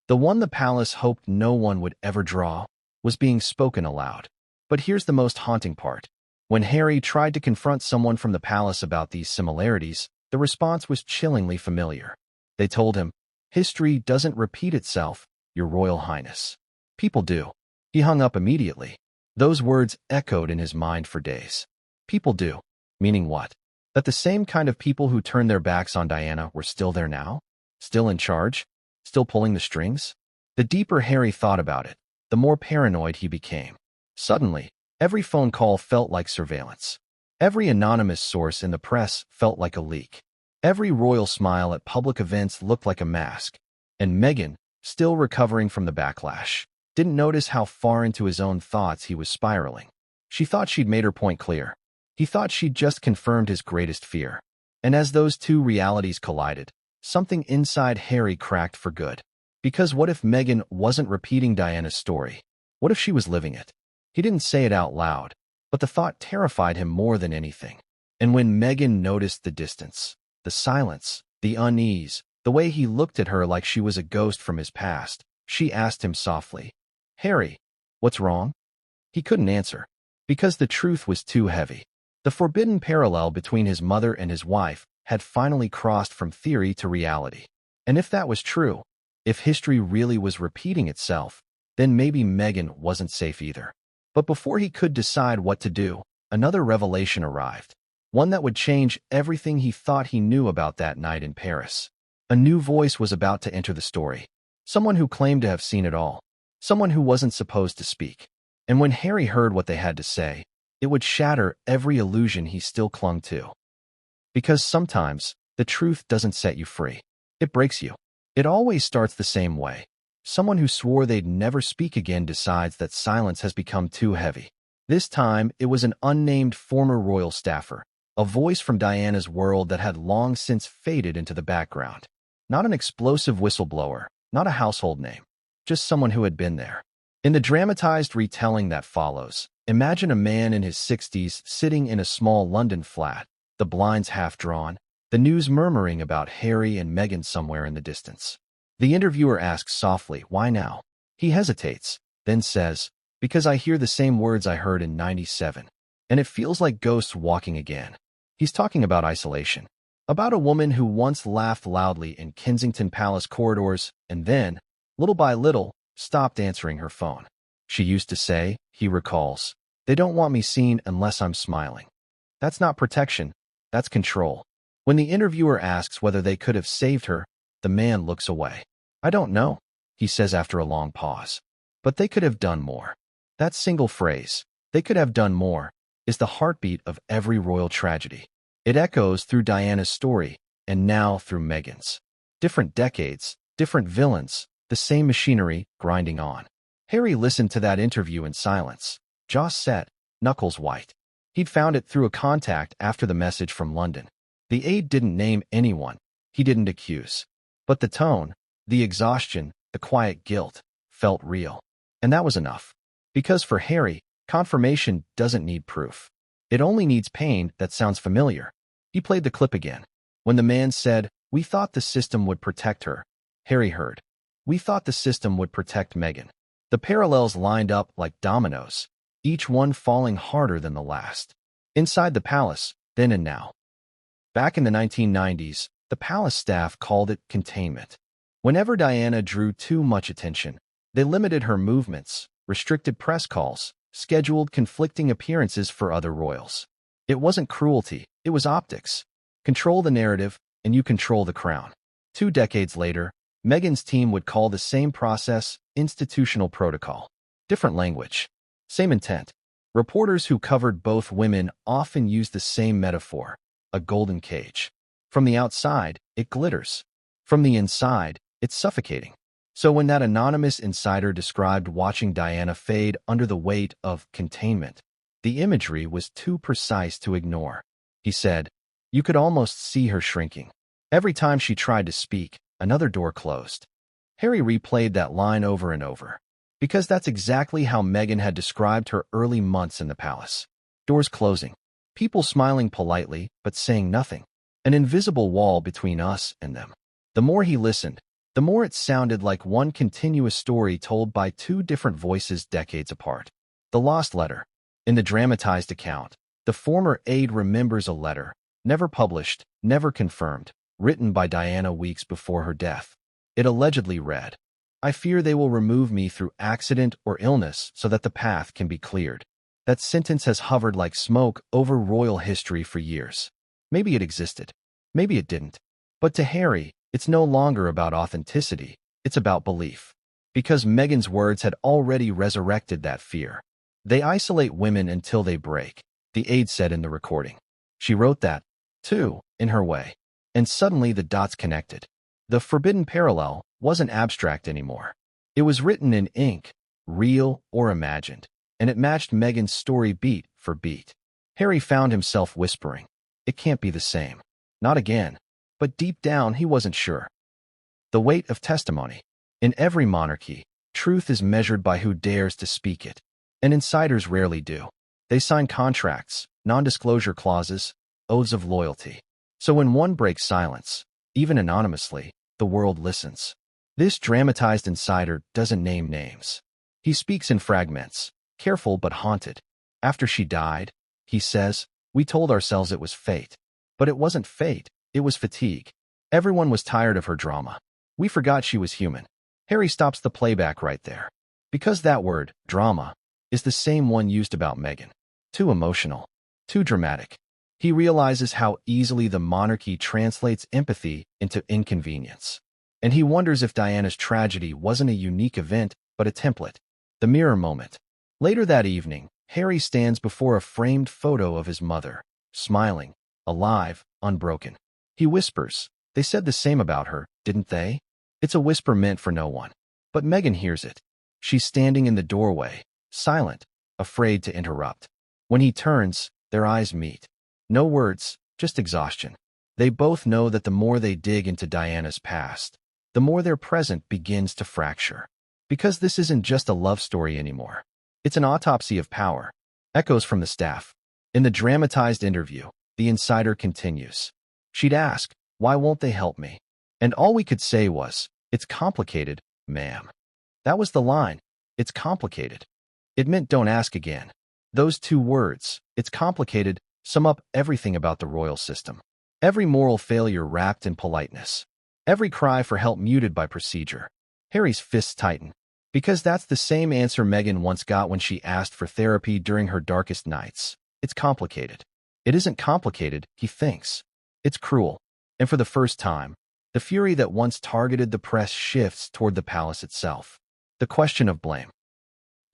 The one the palace hoped no one would ever draw, was being spoken aloud. But here's the most haunting part. When Harry tried to confront someone from the palace about these similarities, the response was chillingly familiar. They told him, "History doesn't repeat itself, Your Royal Highness." "People do." He hung up immediately. Those words echoed in his mind for days. People do. Meaning what? That the same kind of people who turned their backs on Diana were still there now? Still in charge? Still pulling the strings? The deeper Harry thought about it, the more paranoid he became. Suddenly, every phone call felt like surveillance. Every anonymous source in the press felt like a leak. Every royal smile at public events looked like a mask. And Meghan, still recovering from the backlash, didn't notice how far into his own thoughts he was spiraling. She thought she'd made her point clear. He thought she'd just confirmed his greatest fear. And as those two realities collided, something inside Harry cracked for good. Because what if Meghan wasn't repeating Diana's story? What if she was living it? He didn't say it out loud, but the thought terrified him more than anything. And when Meghan noticed the distance, the silence, the unease, the way he looked at her like she was a ghost from his past, she asked him softly, "Harry, what's wrong?" He couldn't answer, because the truth was too heavy. The forbidden parallel between his mother and his wife had finally crossed from theory to reality. And if that was true, if history really was repeating itself, then maybe Meghan wasn't safe either. But before he could decide what to do, another revelation arrived. One that would change everything he thought he knew about that night in Paris. A new voice was about to enter the story. Someone who claimed to have seen it all. Someone who wasn't supposed to speak. And when Harry heard what they had to say, it would shatter every illusion he still clung to. Because sometimes, the truth doesn't set you free. It breaks you. It always starts the same way. Someone who swore they'd never speak again decides that silence has become too heavy. This time, it was an unnamed former royal staffer, a voice from Diana's world that had long since faded into the background. Not an explosive whistleblower, not a household name, just someone who had been there. In the dramatized retelling that follows, imagine a man in his 60s sitting in a small London flat, the blinds half drawn, the news murmuring about Harry and Meghan somewhere in the distance. The interviewer asks softly, "Why now?" He hesitates, then says, "Because I hear the same words I heard in '97, and it feels like ghosts walking again." He's talking about isolation, about a woman who once laughed loudly in Kensington Palace corridors and then, little by little, stopped answering her phone. She used to say, he recalls, "They don't want me seen unless I'm smiling." That's not protection, that's control. When the interviewer asks whether they could have saved her, the man looks away. "I don't know," he says after a long pause. But they could have done more. That single phrase, "they could have done more," is the heartbeat of every royal tragedy. It echoes through Diana's story, and now through Meghan's. Different decades, different villains, the same machinery grinding on. Harry listened to that interview in silence, jaw set, knuckles white. He'd found it through a contact after the message from London. The aide didn't name anyone. He didn't accuse. But the tone, the exhaustion, the quiet guilt, felt real. And that was enough. Because for Harry, confirmation doesn't need proof. It only needs pain that sounds familiar. He played the clip again. When the man said, "We thought the system would protect her," Harry heard, "We thought the system would protect Meghan." The parallels lined up like dominoes, each one falling harder than the last. Inside the palace, then and now. Back in the 1990s, the palace staff called it containment. Whenever Diana drew too much attention, they limited her movements, restricted press calls, scheduled conflicting appearances for other royals. It wasn't cruelty, it was optics. Control the narrative, and you control the crown. 2 decades later, Meghan's team would call the same process institutional protocol. Different language, same intent. Reporters who covered both women often used the same metaphor, a golden cage. From the outside, it glitters. From the inside, it's suffocating. So when that anonymous insider described watching Diana fade under the weight of containment, the imagery was too precise to ignore. He said, "You could almost see her shrinking. Every time she tried to speak, another door closed." Harry replayed that line over and over, because that's exactly how Meghan had described her early months in the palace. Doors closing, people smiling politely but saying nothing, an invisible wall between us and them. The more he listened, the more it sounded like one continuous story told by two different voices decades apart. The lost letter. In the dramatized account, the former aide remembers a letter, never published, never confirmed, written by Diana weeks before her death. It allegedly read, "I fear they will remove me through accident or illness so that the path can be cleared." That sentence has hovered like smoke over royal history for years. Maybe it existed. Maybe it didn't. But to Harry, it's no longer about authenticity. It's about belief. Because Meghan's words had already resurrected that fear. "They isolate women until they break," the aide said in the recording. She wrote that, too, in her way. And suddenly the dots connected. The forbidden parallel wasn't abstract anymore. It was written in ink, real or imagined, and it matched Meghan's story beat for beat. Harry found himself whispering, "It can't be the same. Not again." But deep down, he wasn't sure. The weight of testimony. In every monarchy, truth is measured by who dares to speak it. And insiders rarely do. They sign contracts, non-disclosure clauses, oaths of loyalty. So when one breaks silence, even anonymously, the world listens. This dramatized insider doesn't name names. He speaks in fragments, careful but haunted. "After she died," he says, "we told ourselves it was fate. But it wasn't fate, it was fatigue. Everyone was tired of her drama. We forgot she was human." Harry stops the playback right there. Because that word, drama, is the same one used about Meghan. Too emotional. Too dramatic. He realizes how easily the monarchy translates empathy into inconvenience. And he wonders if Diana's tragedy wasn't a unique event, but a template. The mirror moment. Later that evening, Harry stands before a framed photo of his mother, smiling, alive, unbroken. He whispers, "They said the same about her, didn't they?" It's a whisper meant for no one. But Meghan hears it. She's standing in the doorway, silent, afraid to interrupt. When he turns, their eyes meet. No words, just exhaustion. They both know that the more they dig into Diana's past, the more their present begins to fracture. Because this isn't just a love story anymore. It's an autopsy of power. Echoes from the staff. In the dramatized interview, the insider continues. She'd ask, "Why won't they help me?" And all we could say was, "It's complicated, ma'am." That was the line. It's complicated. It meant don't ask again. Those two words, "it's complicated," sum up everything about the royal system. Every moral failure wrapped in politeness. Every cry for help muted by procedure. Harry's fists tighten. Because that's the same answer Meghan once got when she asked for therapy during her darkest nights. It's complicated. It isn't complicated, he thinks. It's cruel. And for the first time, the fury that once targeted the press shifts toward the palace itself. The question of blame.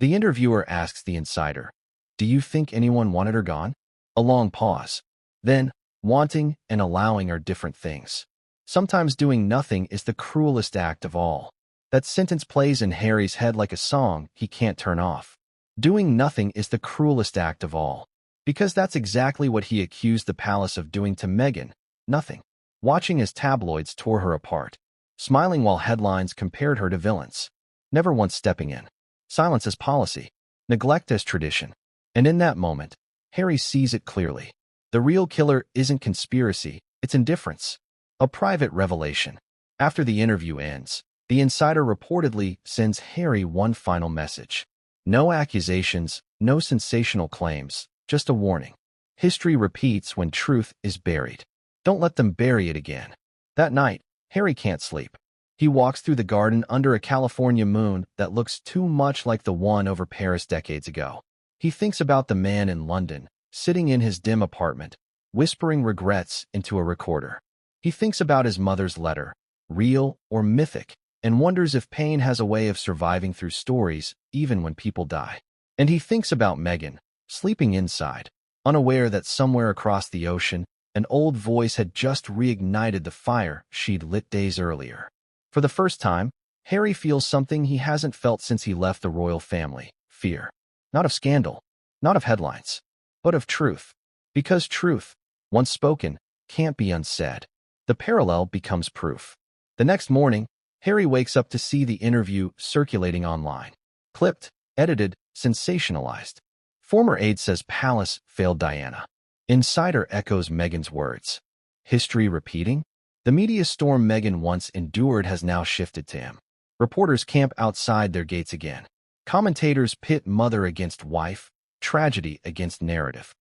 The interviewer asks the insider, "Do you think anyone wanted her gone?" A long pause. Then, wanting and allowing are different things. Sometimes doing nothing is the cruelest act of all. That sentence plays in Harry's head like a song he can't turn off. Doing nothing is the cruelest act of all. Because that's exactly what he accused the palace of doing to Meghan. Nothing. Watching as tabloids tore her apart. Smiling while headlines compared her to villains. Never once stepping in. Silence as policy. Neglect as tradition. And in that moment, Harry sees it clearly. The real killer isn't conspiracy, it's indifference. A private revelation. After the interview ends, the insider reportedly sends Harry one final message. No accusations, no sensational claims, just a warning. History repeats when truth is buried. Don't let them bury it again. That night, Harry can't sleep. He walks through the garden under a California moon that looks too much like the one over Paris decades ago. He thinks about the man in London, sitting in his dim apartment, whispering regrets into a recorder. He thinks about his mother's letter, real or mythic, and wonders if pain has a way of surviving through stories, even when people die. And he thinks about Meghan, sleeping inside, unaware that somewhere across the ocean, an old voice had just reignited the fire she'd lit days earlier. For the first time, Harry feels something he hasn't felt since he left the royal family. Fear. Not of scandal, not of headlines, but of truth. Because truth, once spoken, can't be unsaid. The parallel becomes proof. The next morning, Harry wakes up to see the interview circulating online. Clipped, edited, sensationalized. Former aide says palace failed Diana. Insider echoes Meghan's words. History repeating? The media storm Meghan once endured has now shifted to him. Reporters camp outside their gates again. Commentators pit mother against wife, tragedy against narrative.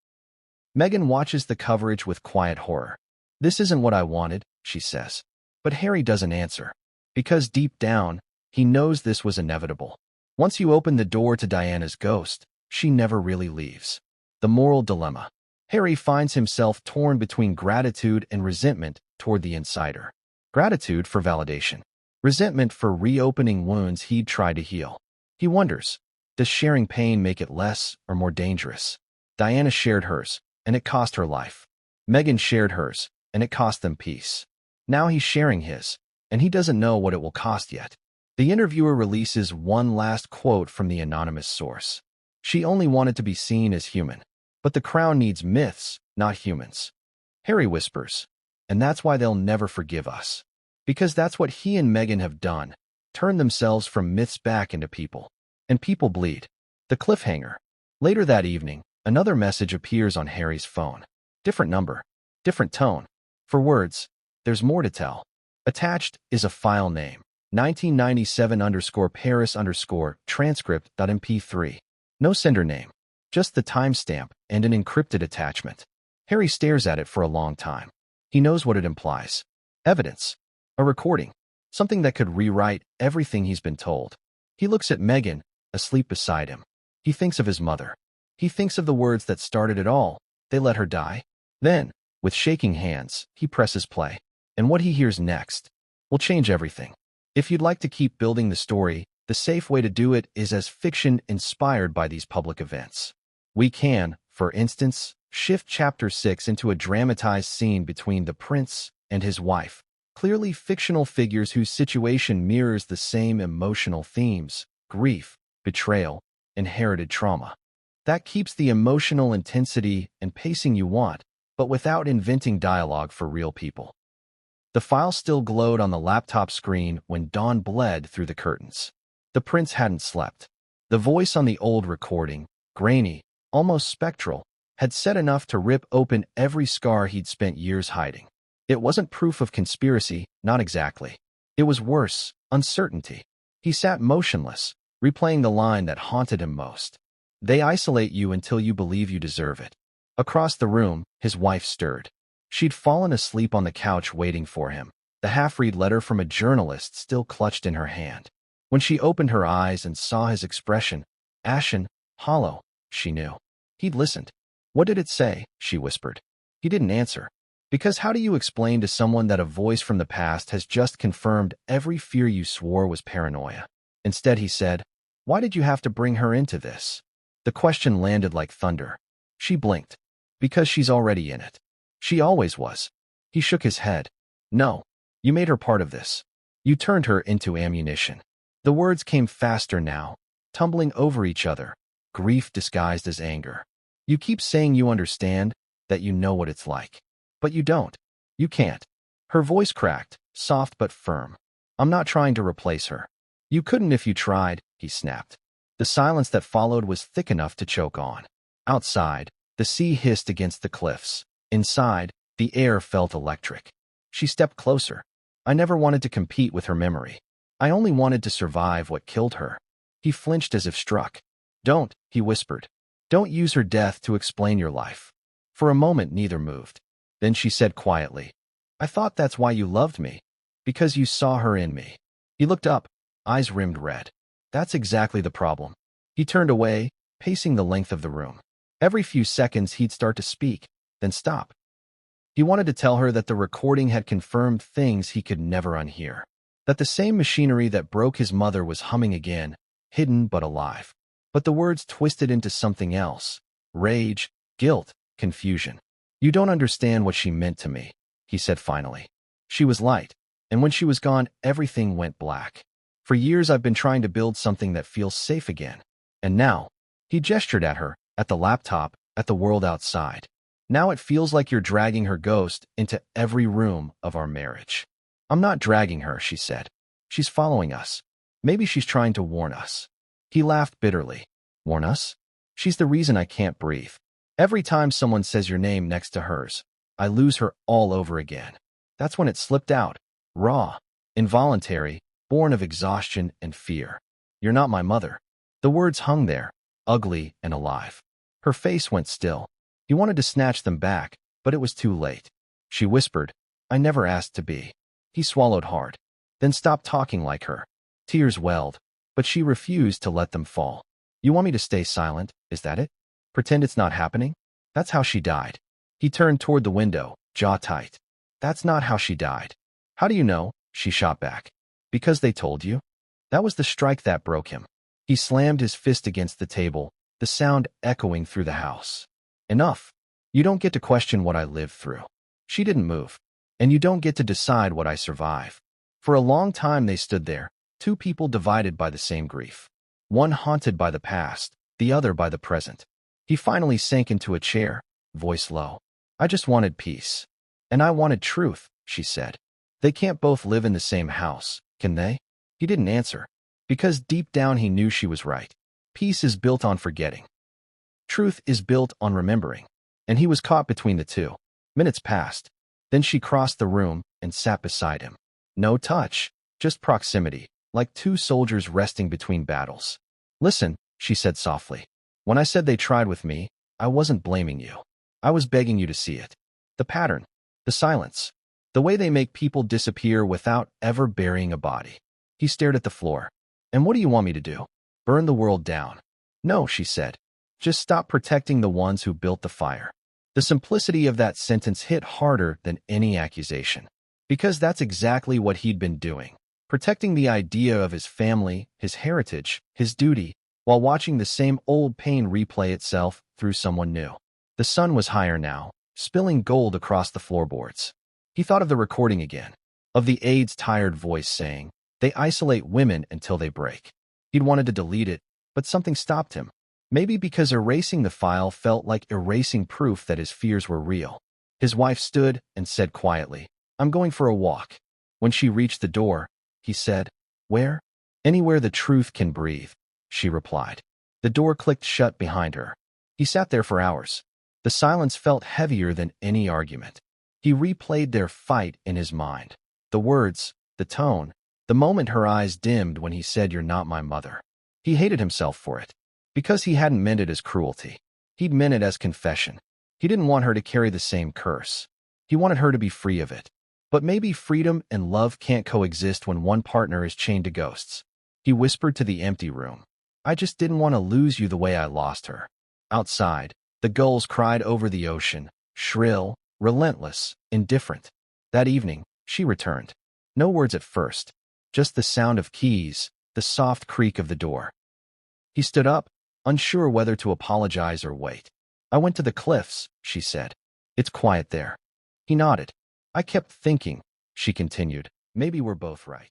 Meghan watches the coverage with quiet horror. This isn't what I wanted, she says. But Harry doesn't answer. Because deep down, he knows this was inevitable. Once you open the door to Diana's ghost, she never really leaves. The moral dilemma. Harry finds himself torn between gratitude and resentment toward the insider. Gratitude for validation. Resentment for reopening wounds he'd tried to heal. He wonders, does sharing pain make it less or more dangerous? Diana shared hers, and it cost her life. Meghan shared hers, and it cost them peace. Now he's sharing his, and he doesn't know what it will cost yet. The interviewer releases one last quote from the anonymous source. She only wanted to be seen as human. But the crown needs myths, not humans. Harry whispers, and that's why they'll never forgive us. Because that's what he and Meghan have done, turned themselves from myths back into people. And people bleed. The cliffhanger. Later that evening, another message appears on Harry's phone. Different number, different tone. For words, there's more to tell. Attached is a file name, 1997_Paris_transcript.mp3. No sender name, just the timestamp and an encrypted attachment. Harry stares at it for a long time. He knows what it implies. Evidence. A recording. Something that could rewrite everything he's been told. He looks at Meghan, asleep beside him. He thinks of his mother. He thinks of the words that started it all. They let her die. Then, with shaking hands, he presses play. And what he hears next will change everything. If you'd like to keep building the story, the safe way to do it is as fiction inspired by these public events. We can, for instance, shift Chapter 6 into a dramatized scene between the prince and his wife, clearly fictional figures whose situation mirrors the same emotional themes: grief, betrayal, inherited trauma. That keeps the emotional intensity and pacing you want, but without inventing dialogue for real people. The file still glowed on the laptop screen when dawn bled through the curtains. The prince hadn't slept. The voice on the old recording, grainy, almost spectral, had said enough to rip open every scar he'd spent years hiding. It wasn't proof of conspiracy, not exactly. It was worse, uncertainty. He sat motionless, replaying the line that haunted him most. They isolate you until you believe you deserve it. Across the room, his wife stirred. She'd fallen asleep on the couch waiting for him, the half-read letter from a journalist still clutched in her hand. When she opened her eyes and saw his expression, ashen, hollow, she knew. He'd listened. What did it say? She whispered. He didn't answer. Because how do you explain to someone that a voice from the past has just confirmed every fear you swore was paranoia? Instead, he said, "Why did you have to bring her into this?" The question landed like thunder. She blinked. Because she's already in it. She always was. He shook his head. No, you made her part of this. You turned her into ammunition. The words came faster now, tumbling over each other, grief disguised as anger. You keep saying you understand, that you know what it's like. But you don't. You can't. Her voice cracked, soft but firm. I'm not trying to replace her. You couldn't if you tried, he snapped. The silence that followed was thick enough to choke on. Outside, the sea hissed against the cliffs. Inside, the air felt electric. She stepped closer. I never wanted to compete with her memory. I only wanted to survive what killed her. He flinched as if struck. Don't, he whispered. Don't use her death to explain your life. For a moment, neither moved. Then she said quietly, I thought that's why you loved me. Because you saw her in me. He looked up, eyes rimmed red. That's exactly the problem. He turned away, pacing the length of the room. Every few seconds he'd start to speak, then stop. He wanted to tell her that the recording had confirmed things he could never unhear. That the same machinery that broke his mother was humming again, hidden but alive. But the words twisted into something else. Rage, guilt, confusion. You don't understand what she meant to me, he said finally. She was light, and when she was gone, everything went black. For years I've been trying to build something that feels safe again. And now, he gestured at her, at the laptop, at the world outside. Now it feels like you're dragging her ghost into every room of our marriage. I'm not dragging her, she said. She's following us. Maybe she's trying to warn us. He laughed bitterly. Warn us? She's the reason I can't breathe. Every time someone says your name next to hers, I lose her all over again. That's when it slipped out. Raw, involuntary, born of exhaustion and fear. You're not my mother. The words hung there, ugly and alive. Her face went still. He wanted to snatch them back, but it was too late. She whispered, I never asked to be. He swallowed hard, then stopped talking like her. Tears welled, but she refused to let them fall. You want me to stay silent, is that it? Pretend it's not happening? That's how she died. He turned toward the window, jaw tight. That's not how she died. How do you know? She shot back. Because they told you? That was the strike that broke him. He slammed his fist against the table, the sound echoing through the house. Enough. You don't get to question what I lived through. She didn't move. And you don't get to decide what I survive. For a long time they stood there, two people divided by the same grief. One haunted by the past, the other by the present. He finally sank into a chair, voice low. I just wanted peace. And I wanted truth, she said. They can't both live in the same house, can they? He didn't answer. Because deep down he knew she was right. Peace is built on forgetting. Truth is built on remembering. And he was caught between the two. Minutes passed. Then she crossed the room and sat beside him. No touch, just proximity, like two soldiers resting between battles. Listen, she said softly. When I said they tried with me, I wasn't blaming you. I was begging you to see it. The pattern, the silence, the way they make people disappear without ever burying a body. He stared at the floor. And what do you want me to do? Burn the world down? No, she said. Just stop protecting the ones who built the fire. The simplicity of that sentence hit harder than any accusation. Because that's exactly what he'd been doing. Protecting the idea of his family, his heritage, his duty, while watching the same old pain replay itself through someone new. The sun was higher now, spilling gold across the floorboards. He thought of the recording again, of the aide's tired voice saying, they isolate women until they break. He'd wanted to delete it, but something stopped him. Maybe because erasing the file felt like erasing proof that his fears were real. His wife stood and said quietly, I'm going for a walk. When she reached the door, he said, Where? Anywhere the truth can breathe, she replied. The door clicked shut behind her. He sat there for hours. The silence felt heavier than any argument. He replayed their fight in his mind. The words, the tone, the moment her eyes dimmed when he said, You're not my mother. He hated himself for it. Because he hadn't meant it as cruelty. He'd meant it as confession. He didn't want her to carry the same curse. He wanted her to be free of it. But maybe freedom and love can't coexist when one partner is chained to ghosts. He whispered to the empty room. I just didn't want to lose you the way I lost her. Outside, the gulls cried over the ocean, shrill, relentless, indifferent. That evening, she returned. No words at first, just the sound of keys, the soft creak of the door. He stood up, unsure whether to apologize or wait. I went to the cliffs, she said. It's quiet there. He nodded. I kept thinking, she continued, maybe we're both right.